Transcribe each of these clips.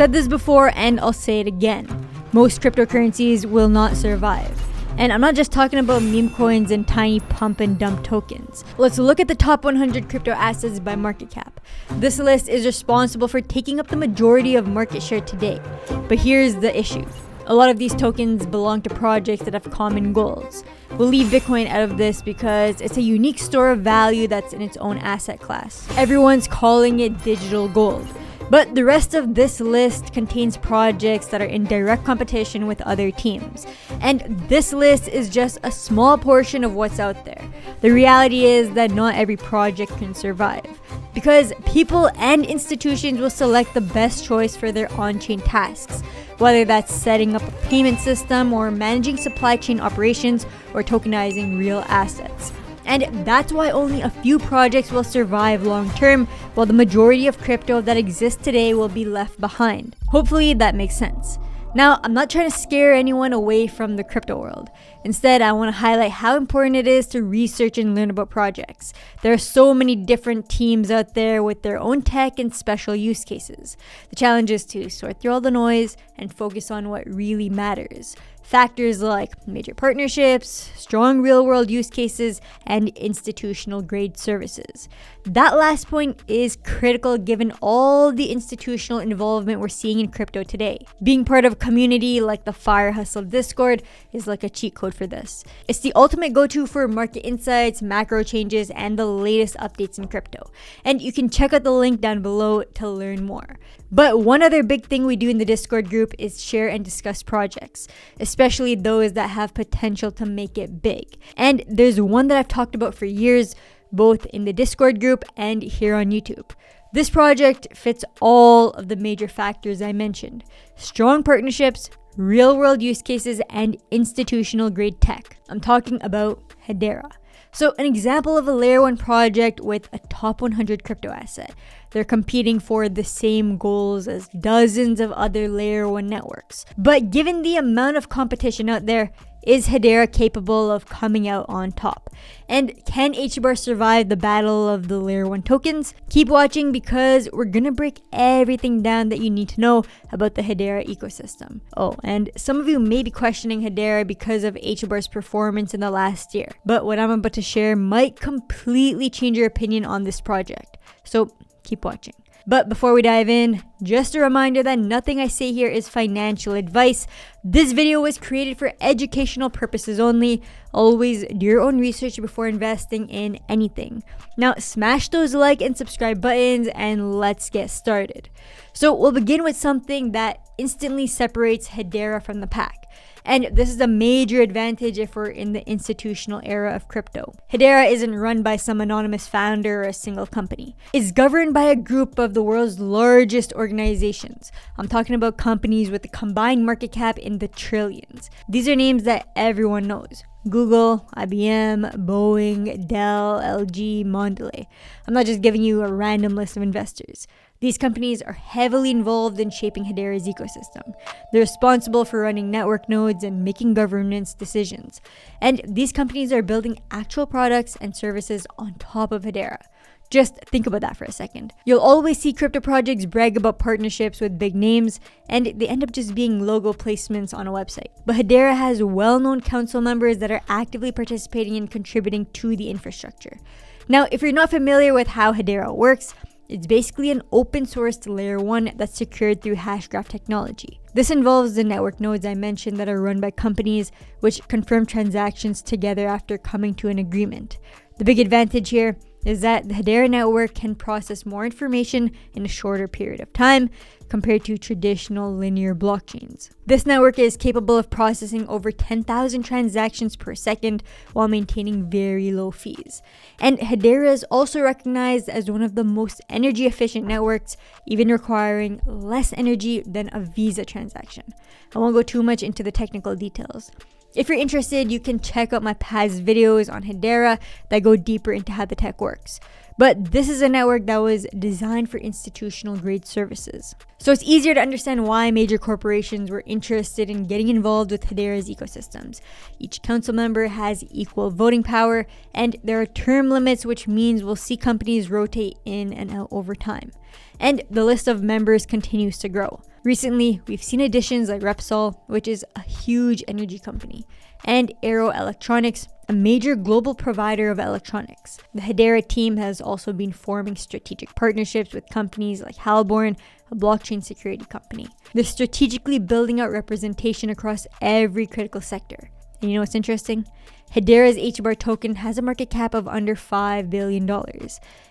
said this before and I'll say it again. Most cryptocurrencies will not survive. And I'm not just talking about meme coins and tiny pump and dump tokens. Let's look at the top 100 crypto assets by market cap. This list is responsible for taking up the majority of market share today. But here's the issue. A lot of these tokens belong to projects that have common goals. We'll leave Bitcoin out of this because it's a unique store of value that's in its own asset class. Everyone's calling it digital gold. But the rest of this list contains projects that are in direct competition with other teams. And this list is just a small portion of what's out there. The reality is that not every project can survive, because people and institutions will select the best choice for their on-chain tasks, whether that's setting up a payment system or managing supply chain operations or tokenizing real assets. And that's why only a few projects will survive long term, while the majority of crypto that exists today will be left behind. Hopefully that makes sense. Now, I'm not trying to scare anyone away from the crypto world. Instead, I want to highlight how important it is to research and learn about projects. There are so many different teams out there with their own tech and special use cases. The challenge is to sort through all the noise and focus on what really matters. Factors like major partnerships, strong real-world use cases, and institutional-grade services. That last point is critical given all the institutional involvement we're seeing in crypto today. Being part of a community like the FireHustle Discord is like a cheat code for this. It's the ultimate go-to for market insights, macro changes, and the latest updates in crypto. And you can check out the link down below to learn more. But one other big thing we do in the Discord group is share and discuss projects, especially those that have potential to make it big. And there's one that I've talked about for years, both in the Discord group and here on YouTube. This project fits all of the major factors I mentioned: strong partnerships, real-world use cases, and institutional-grade tech. I'm talking about Hedera. So an example of a layer 1 project with a top 100 crypto asset. They're competing for the same goals as dozens of other layer 1 networks. But given the amount of competition out there, is Hedera capable of coming out on top? And can hbar survive the battle of the layer 1 tokens? Keep watching because we're gonna break everything down that you need to know about the Hedera ecosystem. Oh, and some of you may be questioning Hedera because of hbar's performance in the last year. But what I'm about to share might completely change your opinion on this project. So keep watching. But before we dive in, just a reminder that nothing I say here is financial advice. This video was created for educational purposes only. Always do your own research before investing in anything. Now smash those like and subscribe buttons and let's get started. So we'll begin with something that instantly separates Hedera from the pack. And this is a major advantage if we're in the institutional era of crypto. Hedera isn't run by some anonymous founder or a single company. It's governed by a group of the world's largest organizations. I'm talking about companies with a combined market cap in the trillions. These are names that everyone knows: Google, IBM, Boeing, Dell, LG, Mondelez. I'm not just giving you a random list of investors. These companies are heavily involved in shaping Hedera's ecosystem. They're responsible for running network nodes and making governance decisions. And these companies are building actual products and services on top of Hedera. Just think about that for a second. You'll always see crypto projects brag about partnerships with big names, and they end up just being logo placements on a website. But Hedera has well-known council members that are actively participating and contributing to the infrastructure. Now, if you're not familiar with how Hedera works, it's basically an open source layer 1 that's secured through hashgraph technology. This involves the network nodes I mentioned that are run by companies which confirm transactions together after coming to an agreement. The big advantage here is that the Hedera network can process more information in a shorter period of time compared to traditional linear blockchains. This network is capable of processing over 10,000 transactions per second while maintaining very low fees. And Hedera is also recognized as one of the most energy efficient networks, even requiring less energy than a Visa transaction. I won't go too much into the technical details. If you're interested, you can check out my past videos on Hedera that go deeper into how the tech works. But this is a network that was designed for institutional grade services. So it's easier to understand why major corporations were interested in getting involved with Hedera's ecosystems. Each council member has equal voting power, and there are term limits, which means we'll see companies rotate in and out over time. And the list of members continues to grow. Recently, we've seen additions like Referral, which is a huge energy company, and Aero Electronics, a major global provider of electronics. The Hedera team has also been forming strategic partnerships with companies like hbar, a blockchain security company. They're strategically building out representation across every critical sector. And you know what's interesting? Hedera's hbar token has a market cap of under $5 billion.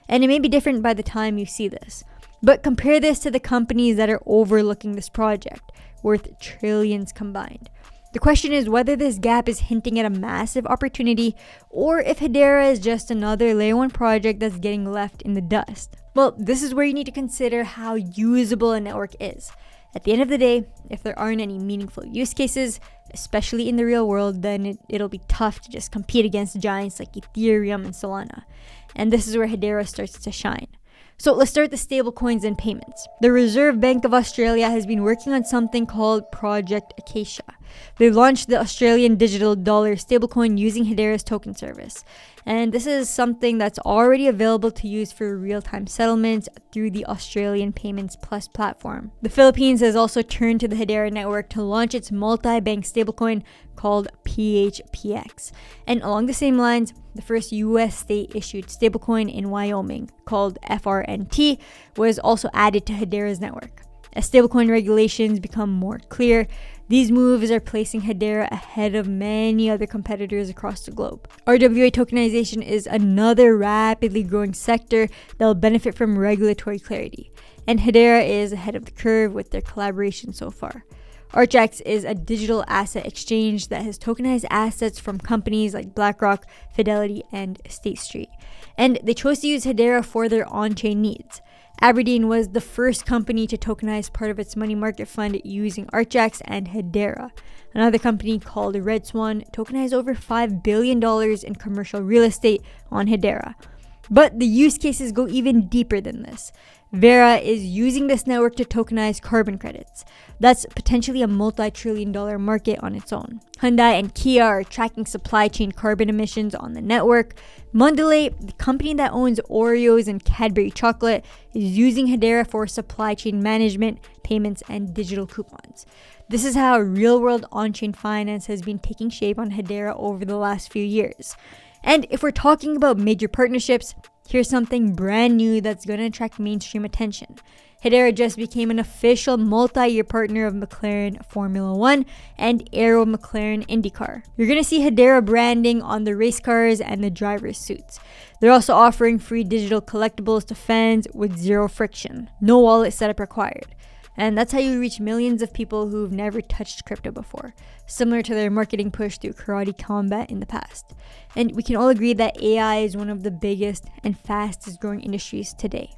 And it may be different by the time you see this. But compare this to the companies that are overlooking this project, worth trillions combined. The question is whether this gap is hinting at a massive opportunity, or if Hedera is just another layer 1 project that's getting left in the dust. Well, this is where you need to consider how usable a network is. At the end of the day, if there aren't any meaningful use cases, especially in the real world, then it'll be tough to just compete against giants like Ethereum and Solana. And this is where Hedera starts to shine. So let's start with the stablecoins and payments. The Reserve Bank of Australia has been working on something called Project Acacia. They've launched the Australian digital dollar stablecoin using Hedera's token service. And this is something that's already available to use for real-time settlements through the Australian Payments Plus platform. The Philippines has also turned to the Hedera network to launch its multi-bank stablecoin called PHPX. And along the same lines, the first US state-issued stablecoin in Wyoming, called FRNT, was also added to Hedera's network. As stablecoin regulations become more clear, these moves are placing Hedera ahead of many other competitors across the globe. RWA tokenization is another rapidly growing sector that will benefit from regulatory clarity, and Hedera is ahead of the curve with their collaboration so far. Archax is a digital asset exchange that has tokenized assets from companies like BlackRock, Fidelity, and State Street, and they chose to use Hedera for their on-chain needs. Aberdeen was the first company to tokenize part of its money market fund using Archax and Hedera. Another company called Red Swan tokenized over $5 billion in commercial real estate on Hedera. But the use cases go even deeper than this. Vera is using this network to tokenize carbon credits. That's potentially a multi-trillion-dollar market on its own. Hyundai and Kia are tracking supply chain carbon emissions on the network. Mondelez, the company that owns Oreos and Cadbury chocolate, is using Hedera for supply chain management, payments, and digital coupons. This is how real-world on-chain finance has been taking shape on Hedera over the last few years. And if we're talking about major partnerships, here's something brand new that's going to attract mainstream attention. Hedera just became an official multi-year partner of McLaren Formula 1 and Aero McLaren IndyCar. You're going to see Hedera branding on the race cars and the driver's suits. They're also offering free digital collectibles to fans with zero friction. No wallet setup required. And that's how you reach millions of people who've never touched crypto before, similar to their marketing push through Karate Combat in the past. And we can all agree that AI is one of the biggest and fastest growing industries today.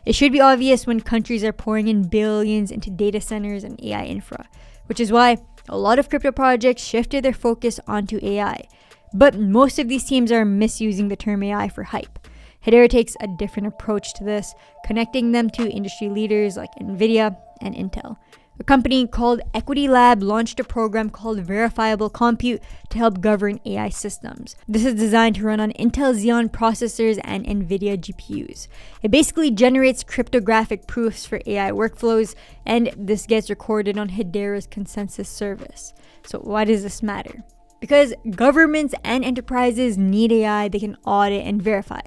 It should be obvious when countries are pouring in billions into data centers and AI infra, which is why a lot of crypto projects shifted their focus onto AI. But most of these teams are misusing the term AI for hype. Hedera takes a different approach to this, connecting them to industry leaders like NVIDIA and Intel. A company called Equity Lab launched a program called Verifiable Compute to help govern AI systems. This is designed to run on Intel Xeon processors and NVIDIA GPUs. It basically generates cryptographic proofs for AI workflows, and this gets recorded on Hedera's consensus service. So why does this matter? Because governments and enterprises need AI they can audit and verify.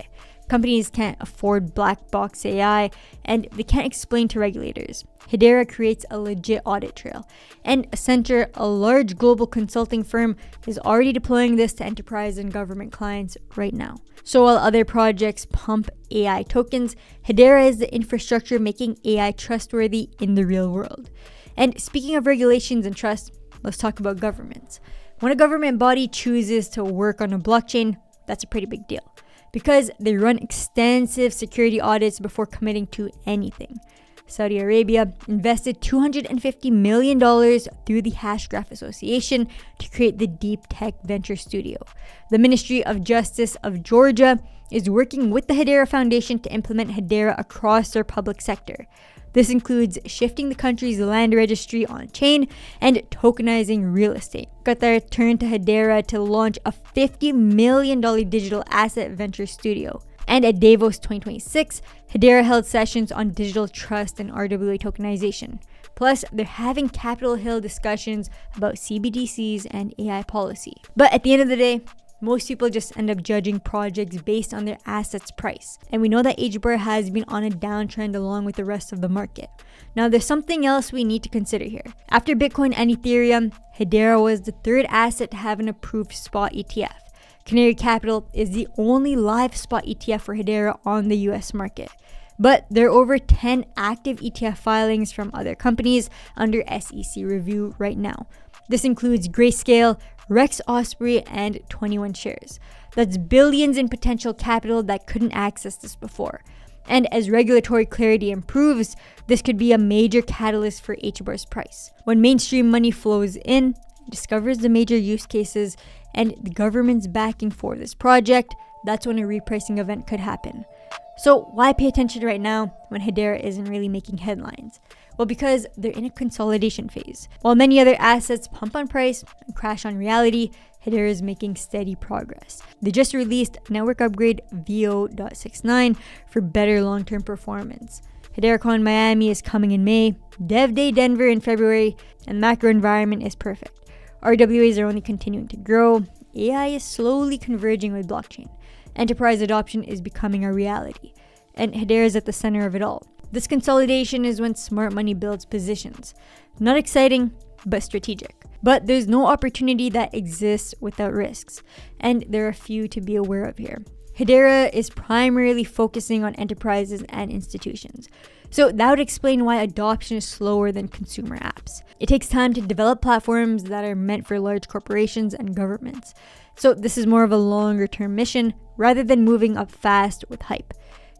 Companies can't afford black box AI, and they can't explain to regulators. Hedera creates a legit audit trail, and Accenture, a large global consulting firm, is already deploying this to enterprise and government clients right now. So while other projects pump AI tokens, Hedera is the infrastructure making AI trustworthy in the real world. And speaking of regulations and trust, let's talk about governments. When a government body chooses to work on a blockchain, that's a pretty big deal, because they run extensive security audits before committing to anything. Saudi Arabia invested $250 million through the Hashgraph Association to create the Deep Tech Venture Studio. The Ministry of Justice of Georgia is working with the Hedera Foundation to implement Hedera across their public sector. This includes shifting the country's land registry on-chain and tokenizing real estate. Qatar turned to Hedera to launch a $50 million digital asset venture studio. And at Davos 2026, Hedera held sessions on digital trust and RWA tokenization. Plus, they're having Capitol Hill discussions about CBDCs and AI policy. But at the end of the day, most people just end up judging projects based on their assets price. And we know that hbar has been on a downtrend along with the rest of the market. Now, there's something else we need to consider here. After Bitcoin and Ethereum, Hedera was the third asset to have an approved spot ETF. Canary Capital is the only live spot ETF for Hedera on the US market. But there are over 10 active ETF filings from other companies under SEC review right now. This includes Grayscale, Rex Osprey, and 21 shares. That's billions in potential capital that couldn't access this before. And as regulatory clarity improves, this could be a major catalyst for hbar's price. When mainstream money flows in, discovers the major use cases, and the government's backing for this project, that's when a repricing event could happen. So why pay attention right now when Hedera isn't really making headlines? Well, because they're in a consolidation phase. While many other assets pump on price and crash on reality, Hedera is making steady progress. They just released network upgrade VO.69 for better long-term performance. HederaCon Miami is coming in May, Dev Day Denver in February, and the macro environment is perfect. RWAs are only continuing to grow, AI is slowly converging with blockchain, enterprise adoption is becoming a reality, and Hedera is at the center of it all. This consolidation is when smart money builds positions. Not exciting, but strategic. But there's no opportunity that exists without risks, and there are a few to be aware of here. Hedera is primarily focusing on enterprises and institutions. So that would explain why adoption is slower than consumer apps. It takes time to develop platforms that are meant for large corporations and governments. So this is more of a longer term mission rather than moving up fast with hype.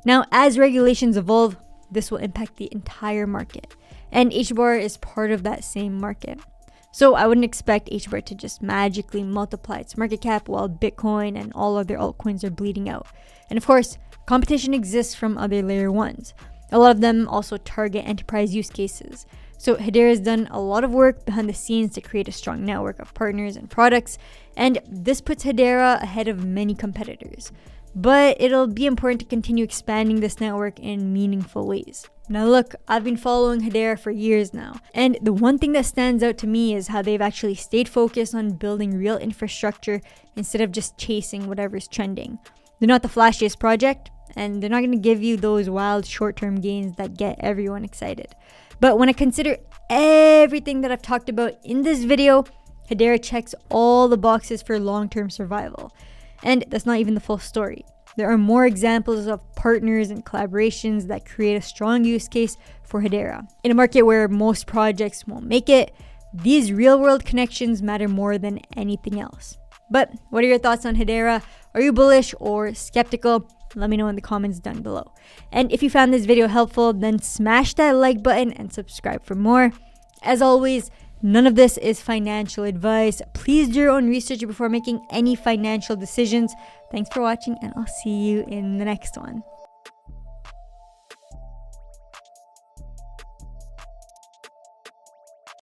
Now, as regulations evolve, this will impact the entire market. And hbar is part of that same market. So I wouldn't expect hbar to just magically multiply its market cap while Bitcoin and all other altcoins are bleeding out. And of course, competition exists from other layer ones. A lot of them also target enterprise use cases. So Hedera has done a lot of work behind the scenes to create a strong network of partners and products, and this puts Hedera ahead of many competitors. But it'll be important to continue expanding this network in meaningful ways. Now look, I've been following Hedera for years now, and the one thing that stands out to me is how they've actually stayed focused on building real infrastructure instead of just chasing whatever's trending. They're not the flashiest project, and they're not going to give you those wild short-term gains that get everyone excited. But when I consider everything that I've talked about in this video, Hedera checks all the boxes for long-term survival. And that's not even the full story. There are more examples of partners and collaborations that create a strong use case for Hedera. In a market where most projects won't make it, these real-world connections matter more than anything else. But what are your thoughts on Hedera? Are you bullish or skeptical? Let me know in the comments down below. And if you found this video helpful, then smash that like button and subscribe for more. As always, none of this is financial advice. Please do your own research before making any financial decisions. Thanks for watching, and I'll see you in the next one.